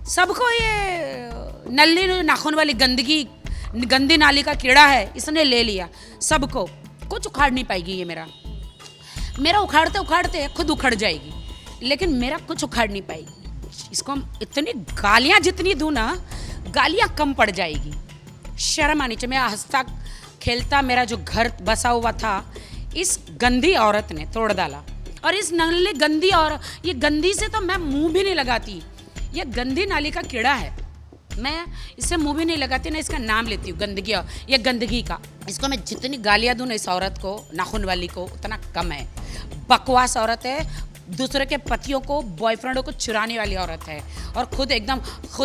सबको ये नल्ली नाखून वाली गंदी नाली का कीड़ा है, इसने ले लिया सबको। कुछ उखाड़ नहीं पाएगी ये मेरा उखाड़ते उखाड़ते खुद उखड़ जाएगी, लेकिन मेरा कुछ उखाड़ नहीं पाएगी। इसको हम इतनी गालियां जितनी दूं ना, गालियां कम पड़ जाएगी। शर्म आनी चाहिए। मैं हंसता खेलता मेरा जो घर बसा हुआ था, इस गंदी औरत ने तोड़ डाला। और इस नल्ली गंदी और ये गंदी से तो मैं मुंह भी नहीं लगाती। ये गंदी नाली का कीड़ा है, मैं इससे मुंह भी नहीं लगाती ना इसका नाम लेती हूँ गंदगी। ये गंदगी का, इसको मैं जितनी गालियाँ दूँ ना इस औरत को, नाखून वाली को, उतना कम है। बकवास औरत है, दूसरे के पतियों को, बॉयफ्रेंडों को चुराने वाली औरत है, और खुद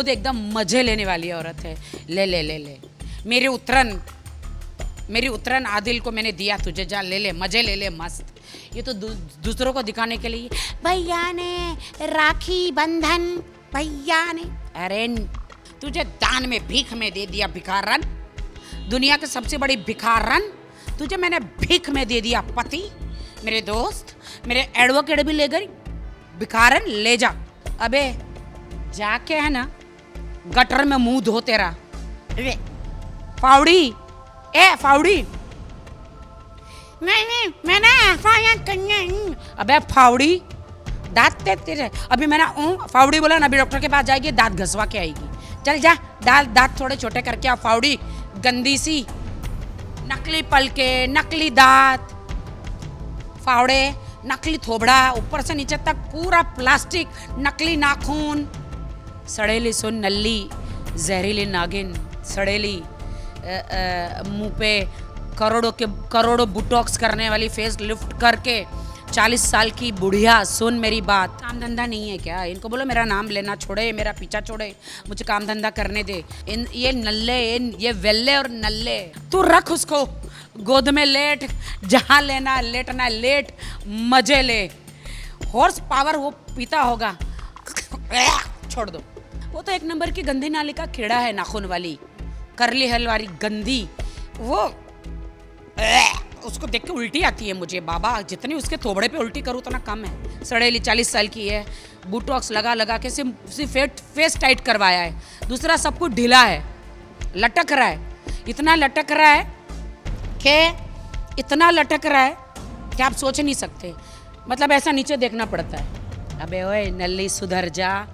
एकदम मजे लेने वाली औरत है। ले ले ले ले मेरी उतरन आदिल को मैंने दिया तुझे, जा ले ले, मजे ले ले मस्त। ये तो दूसरों को दिखाने के लिए भैया ने राखी बंधन, भैया ने, अरे तुझे दान में भीख में दे दिया भिखारन, दुनिया के सबसे बड़ी भिखारन, तुझे मैंने भीख में दे दिया पति। मेरे दोस्त, मेरे एडवोकेट भी ले गई, भिखारन ले जा। अबे जाके है ना गटर में मुंह धो तेरा। अबे फावड़ी, ए फावड़ी, नहीं मैंने ऐसा करना। अबे फावड़ी, दांत तेरे अभी मैंने फावड़ी बोला ना, अभी डॉक्टर के पास जाएगी, दांत घसवा के आएगी। चल जा, दांत थोड़े छोटे करके आ फावड़ी, गंदी सी, नकली पलके, नकली दांत, फावड़े, नकली थोबड़ा, ऊपर से नीचे तक पूरा प्लास्टिक, नकली नाखून, सड़ेली सुन नल्ली, जहरीली नागिन, सड़ेली, मुंह पे करोड़ों बुटॉक्स करने वाली फेस लिफ्ट करके 40 साल की बुढ़िया, सुन मेरी बात। काम धंधा नहीं है क्या? इनको बोलो मेरा नाम लेना छोड़े, मेरा पीछा छोड़े, मुझे काम धंधा करने दे। ये नल्ले, ये वेल्ले और नल्ले, तू रख उसको गोद में, लेट, जहाँ लेना लेटना लेट, मजे ले। हॉर्स पावर वो पीता होगा, छोड़ दो। वो तो एक नंबर की गंदी नाली का कीड़ा है, नाखून वाली, करली हल वाली गंदी। वो उसको देख के उल्टी आती है मुझे बाबा, जितनी उसके थोबड़े पे उल्टी करूँ उतना कम है। सड़ेली 40 साल की है, बूटॉक्स लगा के सिर्फ फेस टाइट करवाया है, दूसरा सब कुछ ढीला है, लटक रहा है, इतना लटक रहा है कि आप सोच नहीं सकते। मतलब ऐसा नीचे देखना पड़ता है। अबे ओए नल्ली सुधर जा,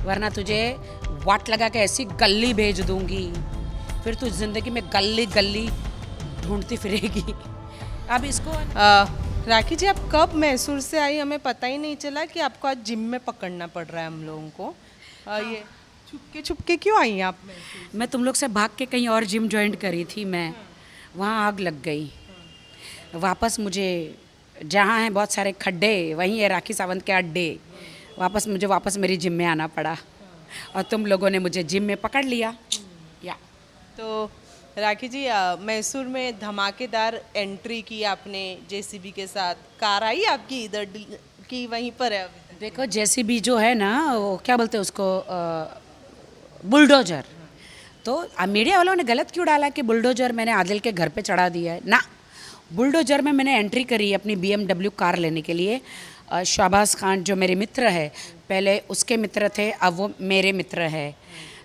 वरना तुझे वाट लगा के ऐसी गली भेज दूंगी, फिर तू जिंदगी में गली गली ढूंढती फिरेगी। अब इसको राखी जी, आप कब मैसूर से आई? हमें पता ही नहीं चला कि आपको आज जिम में पकड़ना पड़ रहा है हम लोगों को। ये छुपके क्यों आई आप? मैं तुम लोग से भाग के कहीं और जिम ज्वाइन करी थी, मैं वहाँ आग लग गई। वापस मुझे जहाँ हैं बहुत सारे खड्डे, वहीं है राखी सावंत के अड्डे, मुझे वापस मेरी जिम में आना पड़ा, और तुम लोगों ने मुझे जिम में पकड़ लिया। या तो राखी जी, मैसूर में धमाकेदार एंट्री की आपने जेसीबी के साथ। कार आई आपकी इधर की वहीं पर है अभी तक? देखो जेसीबी जो है ना, वो क्या बोलते हैं उसको, बुलडोजर। तो मीडिया वालों ने गलत क्यों डाला कि बुलडोजर मैंने आदिल के घर पे चढ़ा दिया है ना। बुलडोजर में मैंने एंट्री करी अपनी BMW कार लेने के लिए। शाहबाज खान जो मेरे मित्र है, पहले उसके मित्र थे, अब वो मेरे मित्र है।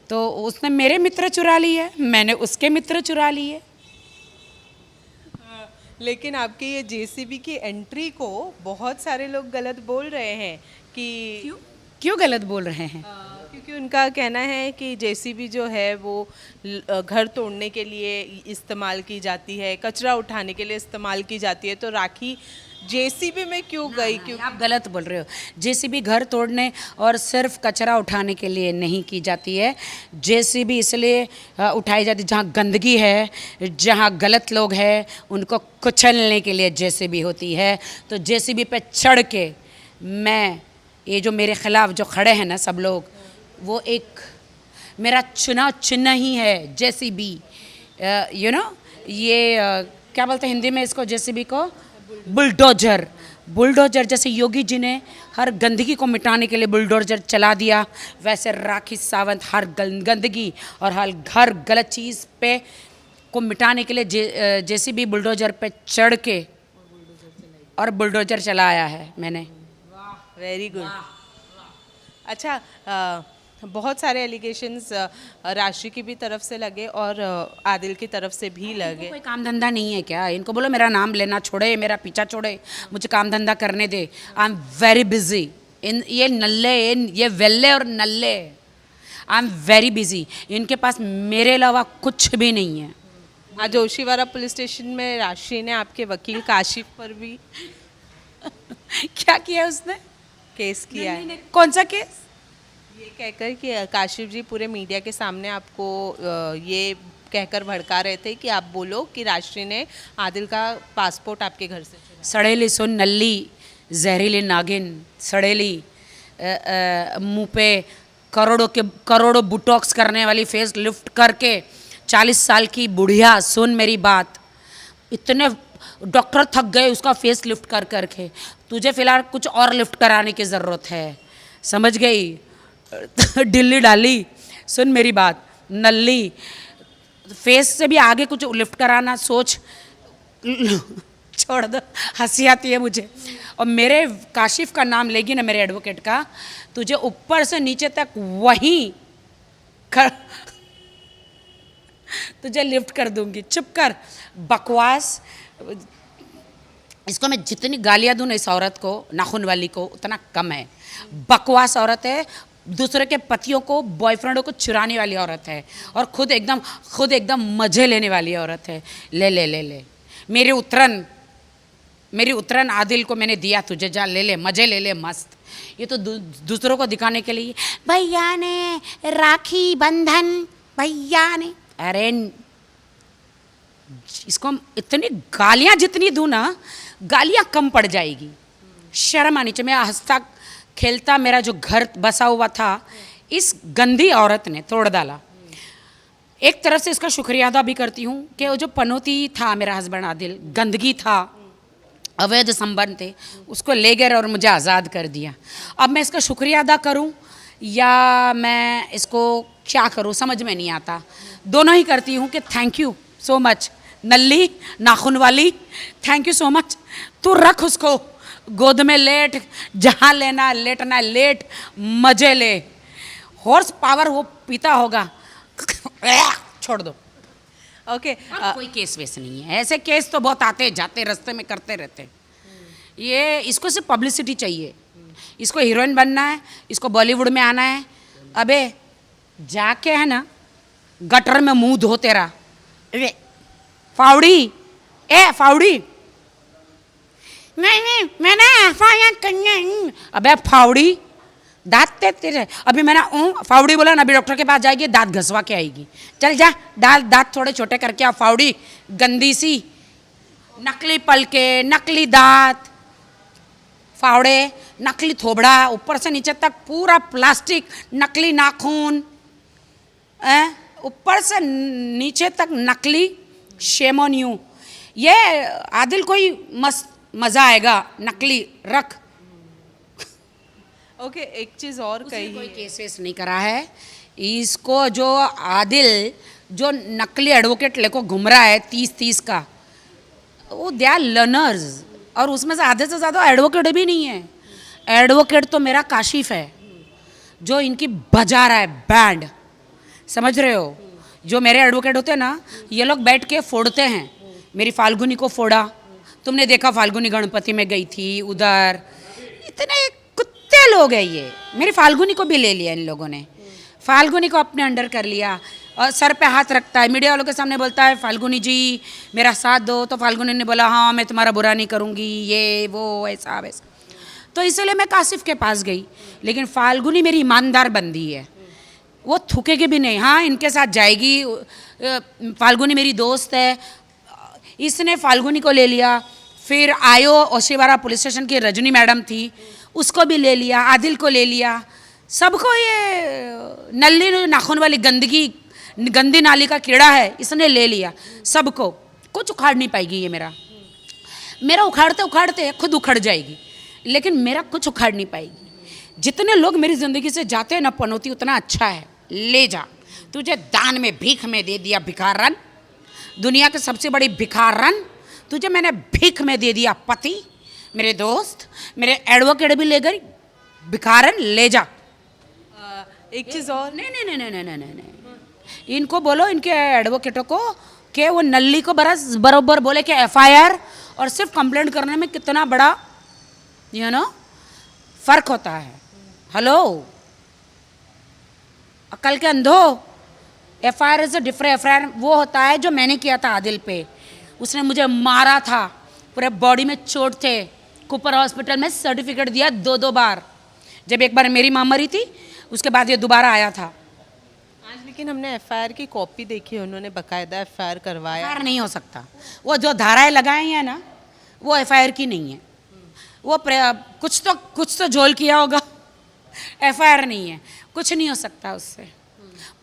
तो उसने मेरे मित्र चुरा लिए, मैंने उसके मित्र चुरा लिए। लेकिन आपकी ये जेसीबी की एंट्री को बहुत सारे लोग गलत बोल रहे हैं कि क्यों गलत बोल रहे हैं? क्योंकि उनका कहना है कि जेसीबी जो है वो घर तोड़ने के लिए इस्तेमाल की जाती है, कचरा उठाने के लिए इस्तेमाल की जाती है, तो राखी जेसीबी में क्यों गई? क्योंकि आप गलत बोल रहे हो। जेसीबी घर तोड़ने और सिर्फ कचरा उठाने के लिए नहीं की जाती है। जेसीबी इसलिए उठाई जाती है जहाँ गंदगी है, जहाँ गलत लोग हैं, उनको कुचलने के लिए जेसीबी होती है। तो जेसीबी पे चढ़ के मैं, ये जो मेरे खिलाफ जो खड़े हैं ना सब लोग, वो एक मेरा चुनाव चिन्ह ही है, जेसीबी। यू नो, ये क्या बोलते हैं हिंदी में इसको, जेसीबी को? बुलडोजर। जैसे योगी जी ने हर गंदगी को मिटाने के लिए बुलडोजर चला दिया, वैसे राखी सावंत हर गंदगी और हर गलत चीज़ पे को मिटाने के लिए जेसीबी बुलडोजर पे चढ़ के और बुलडोजर चलाया है मैंने। Very good. अच्छा, बहुत सारे एलिगेशंस राशि की भी तरफ से लगे और आदिल की तरफ से भी लगे। कोई काम धंधा नहीं है क्या? इनको बोलो मेरा नाम लेना छोड़े, मेरा पीछा छोड़े, मुझे काम धंधा करने दे। I am very busy. इन ये नल्ले, ये वेल्ले और नल्ले, आई एम वेरी बिजी। इनके पास मेरे अलावा कुछ भी नहीं है। आज जोशीवाड़ा पुलिस स्टेशन में राशि ने आपके वकील काशिफ पर भी क्या किया उसने? केस किया है, कौन सा केस? ये कहकर कि काशिफ जी पूरे मीडिया के सामने आपको ये कहकर भड़का रहे थे कि आप बोलो कि राशि ने आदिल का पासपोर्ट आपके घर से चुराया। सड़ेली सुन नल्ली, जहरीली नागिन, सड़ेली, मुंह पे करोड़ों बुटॉक्स करने वाली फेस लिफ्ट करके 40 साल की बुढ़िया, सुन मेरी बात। इतने डॉक्टर थक गए उसका फेस लिफ्ट कर करके, तुझे फिलहाल कुछ और लिफ्ट कराने की ज़रूरत है, समझ गई? डिल्ली डाली, सुन मेरी बात नल्ली, फेस से भी आगे कुछ लिफ्ट कराना सोच। छोड़ दो, हंसी आती है मुझे। और मेरे काशिफ का नाम लेगी ना, मेरे एडवोकेट का, तुझे ऊपर से नीचे तक वहीं तुझे लिफ्ट कर दूंगी। चुप कर, बकवास। इसको मैं जितनी गालियां दूं ना इस औरत को, नाखून वाली को, उतना कम है। बकवास औरत है, दूसरे के पतियों को, बॉयफ्रेंडों को चुराने वाली औरत है, और खुद एकदम मजे लेने वाली औरत है। ले ले ले ले मेरी उतरन आदिल को मैंने दिया, तुझे जा ले ले, मजे ले ले मस्त। ये तो दूसरों को दिखाने के लिए भैया ने राखी बंधन, भैया ने, अरे इसको इतनी गालियां जितनी दूं ना, गालियां कम पड़ जाएगी। शर्म आनी चाहिए। मैं हंसता खेलता मेरा जो घर बसा हुआ था, इस गंदी औरत ने तोड़ डाला। एक तरफ से इसका शुक्रिया अदा भी करती हूँ कि वो जो पनौती था मेरा हस्बैंड आदिल, गंदगी था, अवैध संबंध थे, उसको ले गए और मुझे आज़ाद कर दिया। अब मैं इसका शुक्रिया अदा करूँ या मैं इसको क्या करूँ, समझ में नहीं आता। दोनों ही करती हूँ कि थैंक यू सो मच नल्ली, नाखून वाली, थैंक यू सो मच। तू रख उसको गोद में, लेट, जहाँ लेना लेटना लेट, मजे ले। हॉर्स पावर वो पीता होगा। छोड़ दो। ओके, कोई केस वेस नहीं है। ऐसे केस तो बहुत आते जाते रास्ते में करते रहते। ये इसको सिर्फ पब्लिसिटी चाहिए, इसको हीरोइन बनना है, इसको बॉलीवुड में आना है। अबे जाके है ना गटर में मुंह धो तेरा। अबे फावड़ी, ए फावड़ी, नहीं मैंने FIR करना है। अबे फावड़ी, दांत तेरे, अभी मैंने फावड़ी बोला ना, अभी डॉक्टर के पास जाएगी, दांत घसवा के आएगी। चल जा, दांत थोड़े छोटे करके आ फावड़ी, गंदी सी, नकली पलके, नकली दांत, फावड़े, नकली थोबड़ा, ऊपर से नीचे तक पूरा प्लास्टिक, नकली नाखून, ऊपर से नीचे तक नकली। Shame on you. ये आदिल कोई मज़ा आएगा, नकली रख। ओके, एक चीज़ और कही, कोई केस वेस नहीं करा है इसको। जो आदिल जो नकली एडवोकेट लेको घूम रहा है 30 का, वो दे आर लर्नर्स, और उसमें से आधे से ज़्यादा एडवोकेट भी नहीं है। एडवोकेट तो मेरा काशिफ है, जो इनकी बजा रहा है बैंड, समझ रहे हो? जो मेरे एडवोकेट होते हैं ना, ये लोग बैठ के फोड़ते हैं। मेरी फाल्गुनी को फोड़ा, तुमने देखा, फाल्गुनी गणपति में गई थी उधर। इतने कुत्ते लोग हैं ये। मेरी फाल्गुनी को भी ले लिया इन लोगों ने, फाल्गुनी को अपने अंडर कर लिया, और सर पे हाथ रखता है, मीडिया वालों के सामने बोलता है फाल्गुनी जी मेरा साथ दो, तो फाल्गुनी ने बोला हाँ मैं तुम्हारा बुरा नहीं करूँगी, ये वो ऐसा वैसा। तो इसलिए मैं काशिफ के पास गई, लेकिन फाल्गुनी मेरी ईमानदार बंदी है, वो थूकेगी भी नहीं। हाँ इनके साथ जाएगी, फाल्गुनी मेरी दोस्त है। इसने फाल्गुनी को ले लिया, फिर आयो ओशीवाड़ा पुलिस स्टेशन की रजनी मैडम थी, उसको भी ले लिया, आदिल को ले लिया, सबको। ये नल्ली नाखून वाली गंदी नाली का कीड़ा है, इसने ले लिया सबको। कुछ उखाड़ नहीं पाएगी ये मेरा उखाड़ते उखाड़ते खुद उखड़ जाएगी, लेकिन मेरा कुछ उखाड़ नहीं पाएगी। जितने लोग मेरी ज़िंदगी से जाते हैं ना पनौती, उतना अच्छा है। ले जा, तुझे दान में भीख में दे दिया भिखारन, दुनिया की सबसे बड़ी भिखारन, तुझे मैंने भीख में दे दिया पति, मेरे दोस्त, मेरे एडवोकेट भी ले गई, भिखारन ले जा। एक चीज़ और, नहीं नहीं नहीं नहीं नहीं नहीं नहीं, इनको बोलो, इनके एडवोकेटों को, कि वो नल्ली को बरोबर बोले कि एफआईआर और सिर्फ कंप्लेंट करने में कितना बड़ा फर्क होता है। हेलो, अकल के अंधो, एफआईआर इज डिफरेंट। एफआईआर वो होता है जो मैंने किया था आदिल पे, उसने मुझे मारा था, पूरे बॉडी में चोट थे, कुपर हॉस्पिटल में सर्टिफिकेट दिया 2 बार। जब एक बार मेरी माँ मरी थी, उसके बाद ये दोबारा आया था। आज लेकिन हमने एफआईआर की कॉपी देखी, उन्होंने बकायदा एफआईआर करवाया। एफआईआर नहीं हो सकता, वो जो धाराएं लगाई हैं ना, वो एफआईआर की नहीं है। वो कुछ तो झोल किया होगा, एफआईआर नहीं है, कुछ नहीं हो सकता उससे,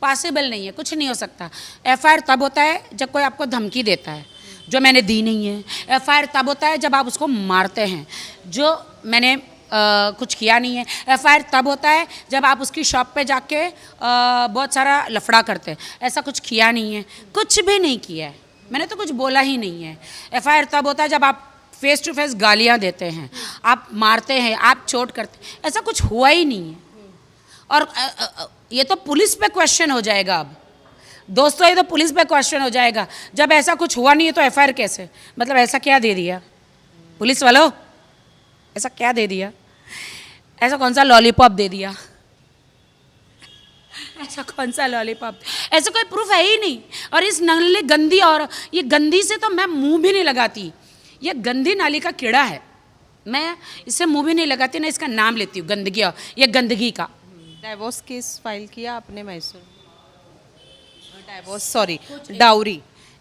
पॉसिबल नहीं है, कुछ नहीं हो सकता। एफआईआर तब होता है जब कोई आपको धमकी देता है, जो मैंने दी नहीं है। एफआईआर तब होता है जब आप उसको मारते हैं, जो मैंने कुछ किया नहीं है। एफआईआर तब होता है जब आप उसकी शॉप पे जाके बहुत सारा लफड़ा करते हैं। ऐसा कुछ किया नहीं है, कुछ भी नहीं किया है, मैंने तो कुछ बोला ही नहीं है। एफआईआर तब होता है जब आप फेस टू फेस गालियाँ देते हैं, आप मारते हैं, आप चोट करते हैं, ऐसा कुछ हुआ ही नहीं है। और ये तो पुलिस पे क्वेश्चन हो जाएगा अब दोस्तों, ये तो पुलिस पे क्वेश्चन हो जाएगा। जब ऐसा कुछ हुआ नहीं है तो एफआईआर कैसे? मतलब ऐसा क्या दे दिया पुलिस वालों, ऐसा क्या दे दिया? ऐसा कौन सा लॉलीपॉप दे दिया? ऐसा कौन सा लॉलीपॉप? ऐसा कोई प्रूफ है ही नहीं। और इस नली गंदी, और ये गंदी से तो मैं मुंह भी नहीं लगाती, ये गंदी नाली का कीड़ा है, मैं इससे मुंह भी नहीं लगाती, ना इसका नाम लेती हूँ गंदगी, ये गंदगी का। डाइवोर्स केस फाइल किया आपने मैसूर? डाइवोर्स, सॉरी, डाउरी,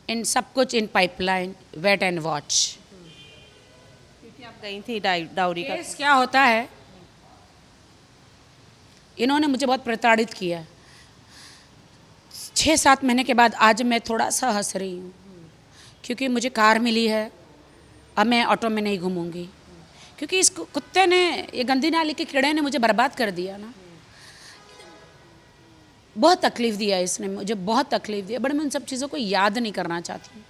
इन सब कुछ in pipeline, wait and watch. क्योंकि आप गई थी डाउरी का केस क्या होता है, इन्होंने मुझे बहुत प्रताड़ित किया। 6-7 महीने के बाद आज मैं थोड़ा सा हंस रही हूँ, क्योंकि मुझे कार मिली है, अब मैं ऑटो में नहीं घूमूंगी, क्योंकि इस कुत्ते ने, ये गंदी नाली के कीड़े ने मुझे बर्बाद कर दिया ना। बहुत तकलीफ़ दिया इसने मुझे, बहुत तकलीफ़ दिया, बट मैं उन सब चीज़ों को याद नहीं करना चाहती हूँ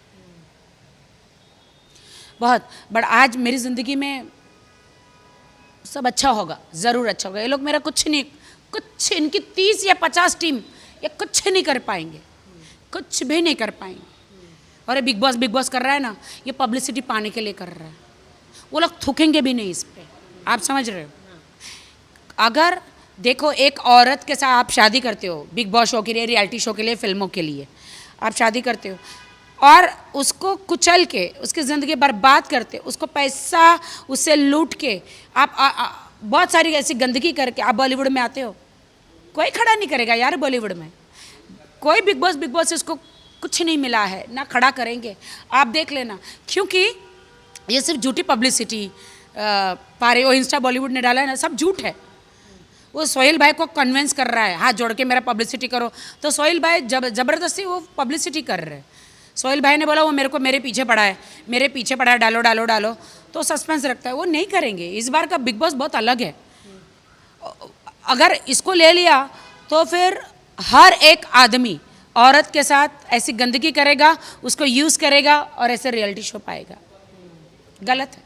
बहुत। बट आज मेरी ज़िंदगी में सब अच्छा होगा, ज़रूर अच्छा होगा। ये लोग मेरा कुछ नहीं, कुछ इनकी 30 या 50 टीम ये कुछ नहीं कर पाएंगे, कुछ भी नहीं कर पाएंगे। और ये बिग बॉस कर रहा है ना, ये पब्लिसिटी पाने के लिए कर रहा है। वो लोग थूकेंगे भी नहीं इस पर, आप समझ रहे हो? अगर देखो, एक औरत के साथ आप शादी करते हो, बिग बॉस शो के लिए, रियलिटी शो के लिए, फिल्मों के लिए आप शादी करते हो, और उसको कुचल के उसकी ज़िंदगी बर्बाद करते, उसको पैसा उससे लूट के आप बहुत सारी ऐसी गंदगी करके आप बॉलीवुड में आते हो। कोई खड़ा नहीं करेगा यार बॉलीवुड में, कोई बिग बॉस इसको कुछ नहीं मिला है, ना खड़ा करेंगे, आप देख लेना। क्योंकि ये सिर्फ झूठी पब्लिसिटी पा रहे हो, इंस्टा बॉलीवुड ने डाला है ना, सब झूठ है। वो सोहेल भाई को कन्विंस कर रहा है, हाथ जोड़ के मेरा पब्लिसिटी करो, तो सोहेल भाई ज़बरदस्ती वो पब्लिसिटी कर रहे हैं। सोहेल भाई ने बोला वो मेरे पीछे पड़ा है, मेरे पीछे पड़ा है, डालो डालो डालो, तो सस्पेंस रखता है। वो नहीं करेंगे, इस बार का बिग बॉस बहुत अलग है। अगर इसको ले लिया तो फिर हर एक आदमी औरत के साथ ऐसी गंदगी करेगा, उसको यूज़ करेगा और ऐसे रियलिटी शो पाएगा। गलत है।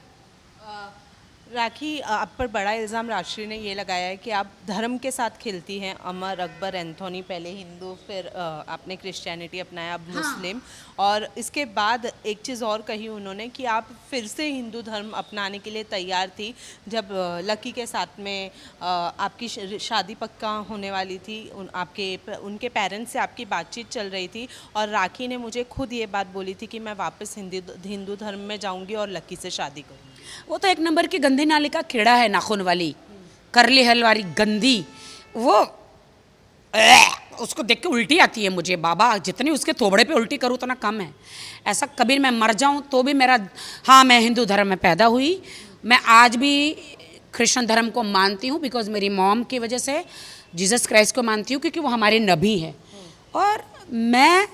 राखी, आप पर बड़ा इल्ज़ाम राष्ट्रीय ने ये लगाया है कि आप धर्म के साथ खेलती हैं। अमर, अकबर, एंथोनी, पहले हिंदू, फिर आपने क्रिश्चियनिटी अपनाया, अब मुस्लिम, और इसके बाद एक चीज़ और कही उन्होंने कि आप फिर से हिंदू धर्म अपनाने के लिए तैयार थी जब लकी के साथ में आपकी शादी पक्का होने वाली थी, उनके पेरेंट्स से आपकी बातचीत चल रही थी, और राखी ने मुझे खुद ये बात बोली थी कि मैं वापस हिंदू धर्म में जाऊँगी और लकी से शादी करूँगी। वो तो एक नंबर की गंदी नाली का कीड़ा है, नाखून वाली, करली हल वाली गंदी। वो उसको देख के उल्टी आती है मुझे बाबा, जितनी उसके थोबड़े पे उल्टी करूँ उतना कम है। ऐसा कभी मैं मर जाऊँ तो भी मेरा, हाँ मैं हिंदू धर्म में पैदा हुई, मैं आज भी क्रिश्चियन धर्म को मानती हूँ, बिकॉज मेरी मॉम की वजह से जीसस क्राइस्ट को मानती हूँ, क्योंकि वो हमारे नबी है। और मैं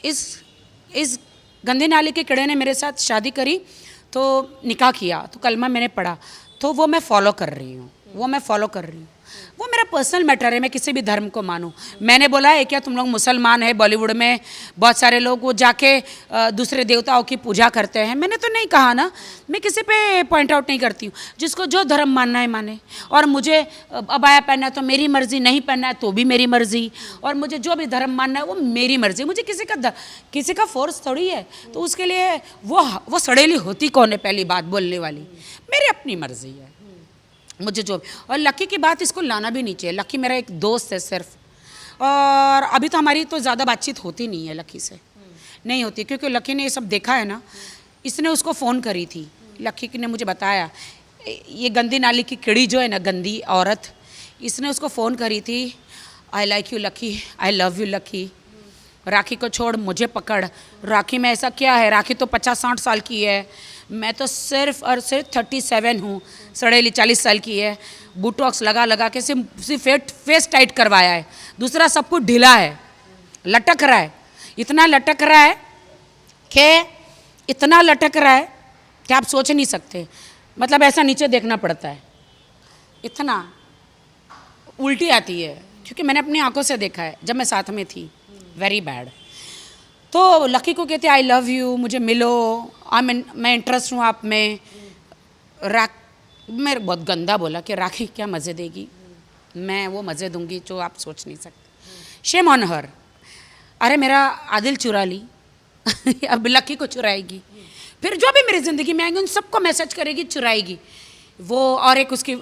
इस गंदी नाली के कीड़े ने मेरे साथ शादी करी, तो निकाह किया, तो कलमा मैंने पढ़ा, तो वो मैं फॉलो कर रही हूँ, वो मैं फॉलो कर रही हूँ। वो मेरा पर्सनल मैटर है, मैं किसी भी धर्म को मानूं। मैंने बोला है क्या तुम लोग मुसलमान है, बॉलीवुड में बहुत सारे लोग वो जाके दूसरे देवताओं की पूजा करते हैं, मैंने तो नहीं कहा ना। मैं किसी पे पॉइंट आउट नहीं करती हूँ, जिसको जो धर्म मानना है माने। और मुझे अबाया पहनना है तो मेरी मर्जी, नहीं पहनना है तो भी मेरी मर्जी, और मुझे जो भी धर्म मानना है वो मेरी मर्जी। मुझे किसी का फोर्स थोड़ी है। तो उसके लिए वो सड़ेली होती कौन है पहली बात बोलने वाली? मेरी अपनी मर्जी है, मुझे जो। और लकी की बात इसको लाना भी नहीं चाहिए। लकी मेरा एक दोस्त है सिर्फ, और अभी तो हमारी तो ज़्यादा बातचीत होती नहीं है लकी से, नहीं होती, क्योंकि लकी ने ये सब देखा है ना। इसने उसको फ़ोन करी थी, लकी ने मुझे बताया, ये गंदी नाली की कीड़ी जो है ना, गंदी औरत, इसने उसको फ़ोन करी थी, I like you Lucky, I love you Lucky, Rakhi को छोड़ मुझे पकड़। राखी में ऐसा क्या है? राखी तो 50-60 साल की है, मैं तो सिर्फ और सिर्फ 37 हूँ, सड़ेली 40 साल की है। बोटॉक्स लगा लगा के सिर्फ फेस टाइट करवाया है, दूसरा सब कुछ ढीला है, लटक रहा है, इतना लटक रहा है इतना लटक रहा है कि आप सोच नहीं सकते। मतलब ऐसा नीचे देखना पड़ता है, इतना उल्टी आती है, क्योंकि मैंने अपनी आंखों से देखा है जब मैं साथ में थी। Very bad. तो लकी को कहते आई लव यू, मुझे मिलो, मैं इंटरेस्ट हूँ आप में। मैं बहुत गंदा बोला कि राखी क्या मज़े देगी, मैं वो मज़े दूंगी जो आप सोच नहीं सकते। Shame on her. अरे मेरा आदिल चुरा ली अब लकी को चुराएगी, फिर जो भी मेरी ज़िंदगी में आएंगे उन सबको मैसेज करेगी, चुराएगी वो। और एक उसकी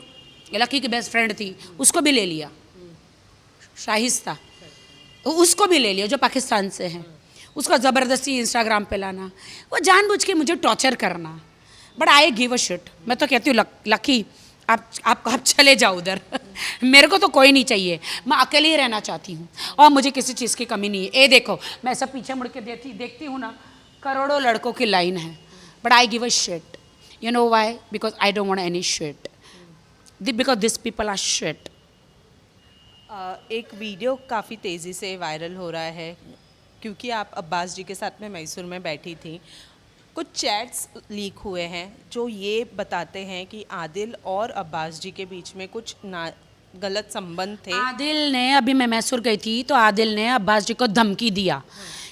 लकी की बेस्ट फ्रेंड थी, उसको भी ले लिया, शाहिस्ता, उसको भी ले लिया जो पाकिस्तान से हैं, उसको ज़बरदस्ती इंस्टाग्राम पे लाना, वो जानबूझ के मुझे टॉर्चर करना। But I give a shit. मैं तो कहती हूँ लकी आप चले जाओ उधर मेरे को तो कोई नहीं चाहिए, मैं अकेले ही रहना चाहती हूँ और मुझे किसी चीज़ की कमी नहीं है। ये देखो मैं सब पीछे मुड़ के देखती हूँ ना, करोड़ों लड़कों की लाइन है, but I give a shit. You know why? Because I don't want any shit, because this people are shit. एक वीडियो काफ़ी तेज़ी से वायरल हो रहा है क्योंकि आप अब्बास जी के साथ में मैसूर में बैठी थी। कुछ चैट्स लीक हुए हैं जो ये बताते हैं कि आदिल और अब्बास जी के बीच में कुछ गलत संबंध थे। आदिल ने, अभी मैं मैसूर गई थी तो आदिल ने अब्बास जी को धमकी दिया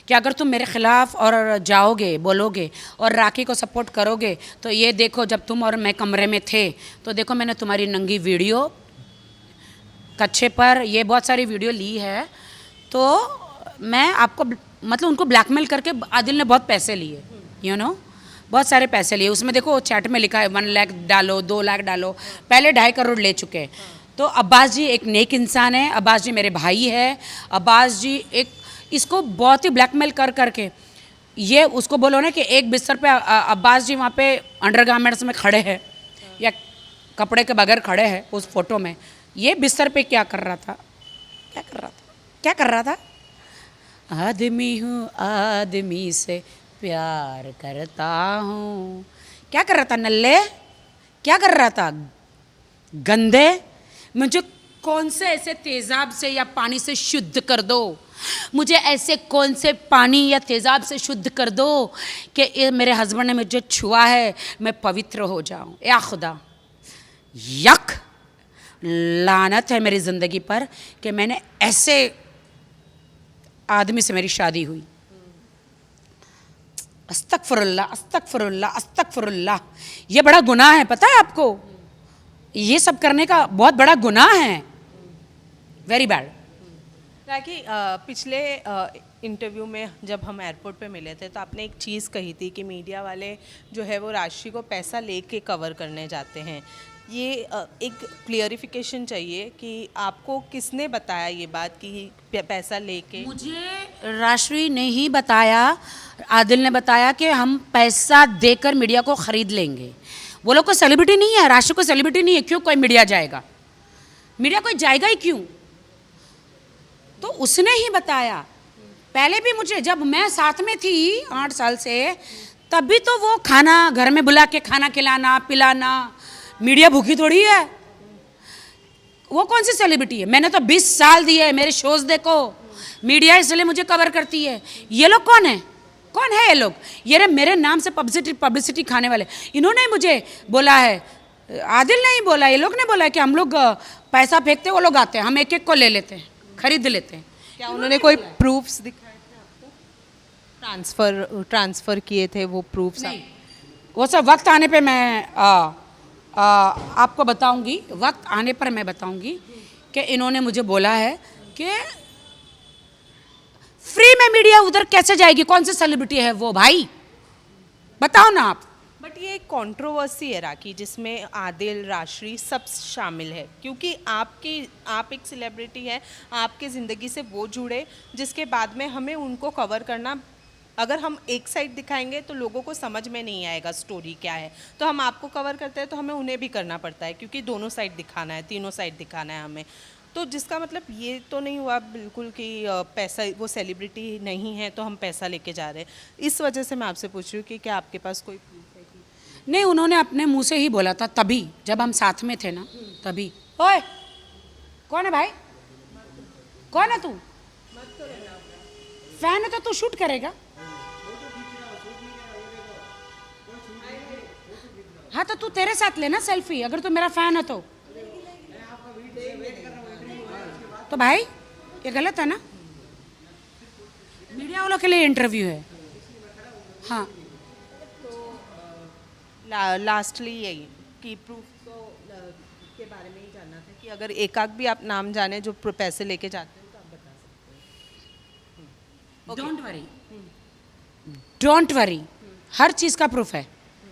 कि अगर तुम मेरे खिलाफ और जाओगे, बोलोगे और राखी को सपोर्ट करोगे तो ये देखो, जब तुम और मैं कमरे में थे तो देखो मैंने तुम्हारी नंगी वीडियो कच्छे पर, ये बहुत सारी वीडियो ली है। तो मैं आपको मतलब उनको ब्लैकमेल करके आदिल ने बहुत पैसे लिए, यू नो, बहुत सारे पैसे लिए। उसमें देखो चैट में लिखा है 1 लाख डालो, 2 लाख डालो, पहले 2.5 करोड़ ले चुके हैं। तो अब्बास जी एक नेक इंसान है, अब्बास जी मेरे भाई है, अब्बास जी एक इसको बहुत ही ब्लैकमेल कर करके, ये उसको बोलो ना कि एक बिस्तर पे अब्बास जी वहाँ पे अंडरगारमेंट्स में खड़े हैं या कपड़े के बगैर खड़े हैं उस फोटो में, ये बिस्तर पे क्या कर रहा था, क्या कर रहा था? आदमी हूँ, आदमी से प्यार करता हूँ। क्या कर रहा था नल्ले? क्या कर रहा था गंदे? मुझे कौन से ऐसे तेज़ाब से या पानी से शुद्ध कर दो, मुझे ऐसे कौन से पानी या तेज़ाब से शुद्ध कर दो कि मेरे हस्बैंड ने मुझे छुआ है मैं पवित्र हो जाऊँ। या खुदा, यक लानत है मेरी ज़िंदगी पर कि मैंने ऐसे आदमी से मेरी शादी हुई। अस्तगफुरुल्लाह, अस्तगफुरुल्लाह, अस्तगफुरुल्लाह। ये बड़ा गुनाह है, पता है आपको? ये सब करने का बहुत बड़ा गुनाह है, वेरी बैड। राखी, पिछले इंटरव्यू में जब हम एयरपोर्ट पे मिले थे तो आपने एक चीज़ कही थी कि मीडिया वाले जो है वो राशि को पैसा लेके कवर करने जाते हैं। ये एक क्लियरिफिकेशन चाहिए कि आपको किसने बताया ये बात कि पैसा लेके? मुझे राशि ने ही बताया, आदिल ने बताया कि हम पैसा देकर मीडिया को ख़रीद लेंगे। वो लोग कोई सेलिब्रिटी नहीं है, राशि कोई सेलिब्रिटी नहीं है, क्यों कोई मीडिया जाएगा? मीडिया कोई जाएगा ही क्यों? तो उसने ही बताया। पहले भी मुझे, जब मैं साथ में थी 8 साल से, तब भी तो वो खाना घर में बुला के खाना खिलाना पिलाना, मीडिया भूखी थोड़ी है। वो कौन सी सेलिब्रिटी है? मैंने तो 20 साल दिए है, मेरे शोज देखो, मीडिया इसलिए मुझे कवर करती है। ये लोग कौन है? ये लोग? ये मेरे नाम से पब्लिसिटी खाने वाले। इन्होंने मुझे बोला है आदिल नहीं बोला, ये लोग ने बोला कि हम लोग पैसा फेंकते, वो लोग आते हैं, हम एक एक को ले लेते हैं, खरीद लेते हैं। क्या उन्होंने कोई प्रूफ्स दिखाए थे आपको? ट्रांसफ़र किए थे वो प्रूफ्स? नहीं, वो सब वक्त आने पे मैं आपको बताऊंगी, वक्त आने पर मैं बताऊंगी कि इन्होंने मुझे बोला है कि फ्री में मीडिया उधर कैसे जाएगी, कौन सी सेलिब्रिटी है वो, भाई बताओ ना आप। बट ये एक कंट्रोवर्सी है राखी, जिसमें आदिल, राशि सब शामिल है, क्योंकि आप एक सेलिब्रिटी है, आपकी ज़िंदगी से वो जुड़े, जिसके बाद में हमें उनको कवर करना, अगर हम एक साइड दिखाएंगे तो लोगों को समझ में नहीं आएगा स्टोरी क्या है, तो हम आपको कवर करते हैं तो हमें उन्हें भी करना पड़ता है, क्योंकि दोनों साइड दिखाना है, तीनों साइड दिखाना है हमें। तो जिसका मतलब ये तो नहीं हुआ बिल्कुल कि पैसा, वो सेलिब्रिटी नहीं है तो हम पैसा लेके जा रहे हैं। इस वजह से मैं आपसे पूछ रही हूँ कि क्या आपके पास कोई प्रूफ है कि? नहीं, उन्होंने अपने मुंह से ही बोला था, तभी जब हम साथ में थे ना, तभी। ओए, कौन है भाई, कौन है तू? फैन है तो तू शूट करेगा। हाँ तो तू तेरे साथ लेना सेल्फी, अगर तू मेरा फैन है तो भाई ये गलत है ना, मीडिया वालों के लिए इंटरव्यू है। हाँ, लास्टली यही कि प्रूफ के बारे में ही जानना था कि अगर एकाक भी आप नाम जाने जो पैसे लेके जाते हैं तो आप बता सकते हैं। डोंट वरी, डोंट वरी, हर चीज़ का प्रूफ है,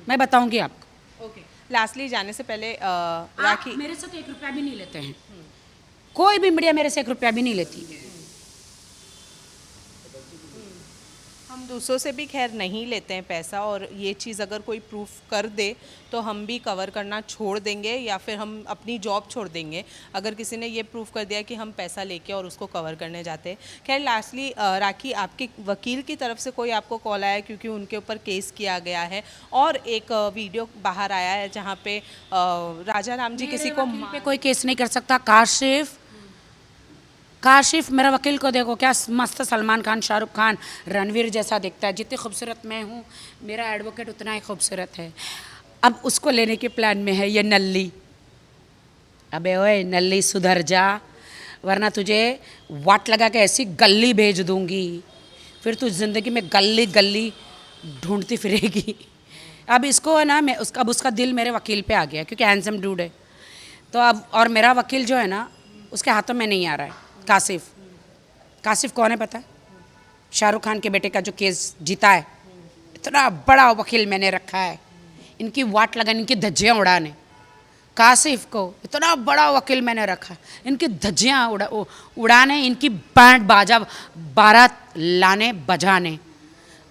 मैं बताऊंगी आपको। ओके, लास्टली जाने से पहले राखी, मेरे से तो 1 रुपया भी नहीं लेते हैं, कोई भी मीडिया मेरे से 1 रुपया भी नहीं लेती। हम दूसरों से भी खैर नहीं लेते हैं पैसा, और ये चीज़ अगर कोई प्रूफ कर दे तो हम भी कवर करना छोड़ देंगे, या फिर हम अपनी जॉब छोड़ देंगे अगर किसी ने ये प्रूफ कर दिया कि हम पैसा लेके और उसको कवर करने जाते हैं। खैर लास्टली राखी, आपके वकील की तरफ से कोई आपको कॉल आया, क्योंकि उनके ऊपर केस किया गया है, और एक वीडियो बाहर आया है जहाँ पे राजा राम जी किसी को पे कोई केस नहीं कर सकता। काशिफ मेरा वकील को देखो, क्या मस्त सलमान खान, शाहरुख खान, रणवीर जैसा दिखता है। जितनी खूबसूरत मैं हूँ, मेरा एडवोकेट उतना ही खूबसूरत है। अब उसको लेने के प्लान में है ये नल्ली। अबे ओए नल्ली, सुधर जा, वरना तुझे वाट लगा के ऐसी गली भेज दूंगी, फिर तू ज़िंदगी में गली गली ढूंढती फिरेगी। अब इसको है ना, मैं उसका दिल मेरे वकील पे आ गया, क्योंकि हैंडसम डूड है। तो अब और मेरा वकील जो है ना, उसके हाथों में नहीं आ रहा है। कासिफ कौन है पता है? शाहरुख खान के बेटे का जो केस जीता है, इतना बड़ा वकील मैंने रखा है, इनकी वाट लगाने, इनकी धज्जियाँ उड़ाने। कासिफ को इतना बड़ा वकील मैंने रखा है, इनकी धज्जियाँ उड़ाने, इनकी बैंड बाजा बारात लाने बजाने।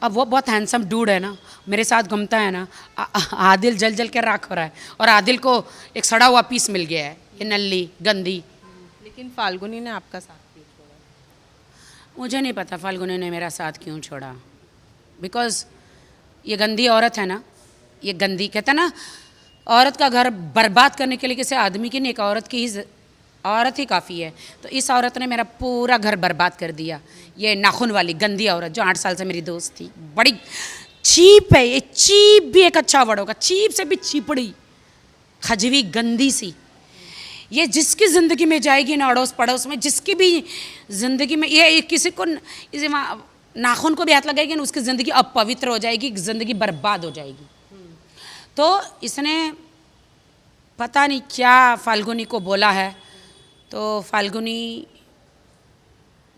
अब वो बहुत हैंडसम डूड है ना, मेरे साथ घूमता है ना। आदिल जल जल के राख हो रहा है, और आदिल को एक सड़ा हुआ पीस मिल गया है, ये नल्ली गंदी। लेकिन फाल्गुनी ने आपका साथ क्यों छोड़ा? मुझे नहीं पता फाल्गुनी ने मेरा साथ क्यों छोड़ा, बिकॉज़ ये गंदी औरत है ना, ये गंदी, कहते ना औरत का घर बर्बाद करने के लिए किसी आदमी की नहीं, एक औरत ही काफ़ी है। तो इस औरत ने मेरा पूरा घर बर्बाद कर दिया। ये नाखून वाली गंदी औरत जो 8 साल से मेरी दोस्त थी, बड़ी चीप है ये। चीप भी एक अच्छा वर्ड होगा, चीप से भी चीपड़ी, खजवी, गंदी सी। ये जिसकी ज़िंदगी में जाएगी ना, अड़ोस पड़ोस में जिसकी भी ज़िंदगी में, ये किसी को इसे नाखून को भी हाथ लगाएगी ना, उसकी ज़िंदगी अपवित्र हो जाएगी, ज़िंदगी बर्बाद हो जाएगी। तो इसने पता नहीं क्या फाल्गुनी को बोला है, तो फाल्गुनी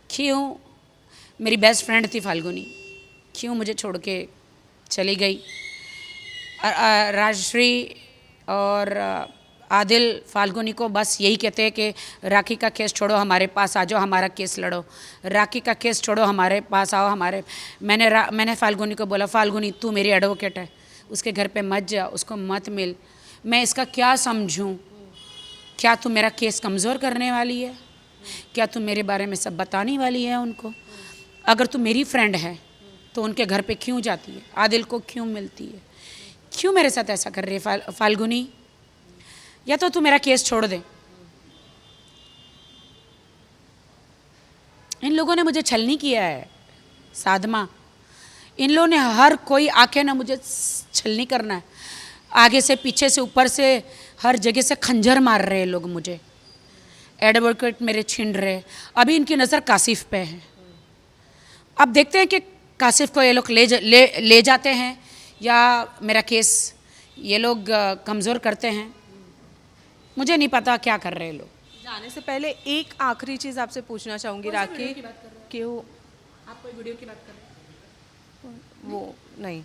क्यों, मेरी बेस्ट फ्रेंड थी फाल्गुनी, क्यों मुझे छोड़ के चली गई। राजश्री और आदिल फाल्गुनी को बस यही कहते हैं कि राखी का केस छोड़ो, हमारे पास आ जाओ, हमारा केस लड़ो। राखी का केस छोड़ो, हमारे पास आओ, हमारे। मैंने फाल्गुनी को बोला, फाल्गुनी तू मेरी एडवोकेट है, उसके घर पे मत जा, उसको मत मिल। मैं इसका क्या समझूं? क्या तू मेरा केस कमज़ोर करने वाली है? क्या तू मेरे बारे में सब बताने वाली है उनको? अगर तू मेरी फ्रेंड है तो उनके घर पे क्यों जाती है? आदिल को क्यों मिलती है? क्यों मेरे साथ ऐसा कर रही है फाल्गुनी? या तो तू मेरा केस छोड़ दे। इन लोगों ने मुझे छलनी किया है साधमा, इन लोगों ने हर कोई आके ना मुझे छलनी करना है। आगे से पीछे से ऊपर से हर जगह से खंजर मार रहे हैं लोग मुझे, एडवोकेट मेरे छीन रहे। अभी इनकी नज़र कासिफ पे है। अब देखते हैं कि कासिफ को ये लोग ले जाते हैं या मेरा केस ये लोग कमज़ोर करते हैं। मुझे नहीं पता क्या कर रहे हैं लोग। जाने से पहले एक आखिरी चीज़ आपसे पूछना चाहूँगी राखी, क्यों आप कोई वीडियो की बात कर रहे हैं? वो नहीं,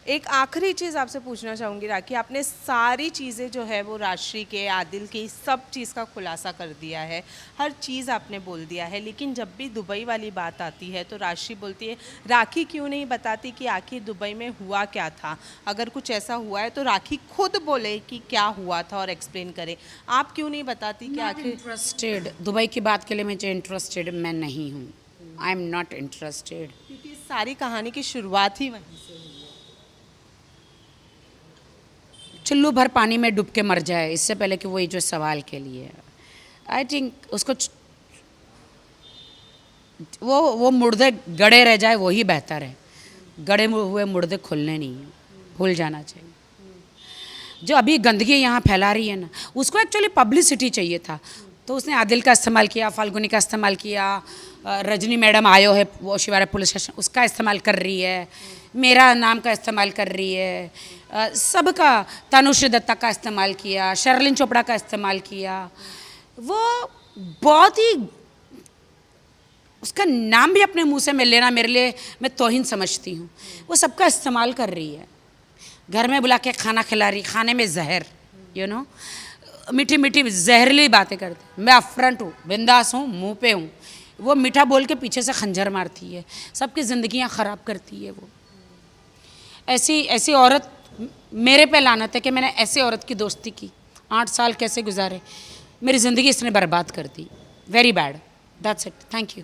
एक आखिरी चीज़ आपसे पूछना चाहूँगी राखी, आपने सारी चीज़ें जो है वो राशि के, आदिल की, सब चीज़ का खुलासा कर दिया है, हर चीज़ आपने बोल दिया है, लेकिन जब भी दुबई वाली बात आती है तो राशि बोलती है राखी क्यों नहीं बताती कि आखिर दुबई में हुआ क्या था। अगर कुछ ऐसा हुआ है तो राखी खुद बोले कि क्या हुआ था और एक्सप्लेन करे। आप क्यों नहीं बताती कि आखिर? इंटरेस्टेड दुबई की बात के लिए मुझे इंटरेस्टेड मैं नहीं हूँ। I am not interested. क्योंकि इस सारी कहानी की शुरुआत ही वहीं से हुई है। चुल्लू भर पानी में डूब के मर जाए इससे पहले कि वही जो सवाल के लिए, आई थिंक उसको वो मुर्दे गड़े रह जाए वही बेहतर है। गड़े हुए मुर्दे खुलने नहीं है, भूल जाना चाहिए। जो अभी गंदगी यहाँ फैला रही है ना, उसको एक्चुअली पब्लिसिटी चाहिए था, तो उसने आदिल का इस्तेमाल किया, फाल्गुनी का इस्तेमाल किया, रजनी मैडम आयो है वो शिवारा पुलिस स्टेशन उसका इस्तेमाल कर रही है, मेरा नाम का इस्तेमाल कर रही है, सबका, तनुश्री दत्ता का इस्तेमाल किया, शर्लिन चोपड़ा का इस्तेमाल किया। वो बहुत ही, उसका नाम भी अपने मुंह से मैं लेना मेरे लिए मैं तौहीन समझती हूँ। वो सबका इस्तेमाल कर रही है, घर में बुला के खाना खिला रही, खाने में जहर, यू नो, मीठी मीठी जहरीली बातें करते। मैं अपफ्रंट हूँ, बिंदास हूँ, मुंह पे हूँ। वो मीठा बोल के पीछे से खंजर मारती है, सबकी ज़िंदगियाँ ख़राब करती है। वो ऐसी औरत, मेरे पे लानत है कि मैंने ऐसी औरत की दोस्ती की। 8 साल कैसे गुजारे, मेरी ज़िंदगी इसने बर्बाद कर दी। Very bad, that's it, thank you.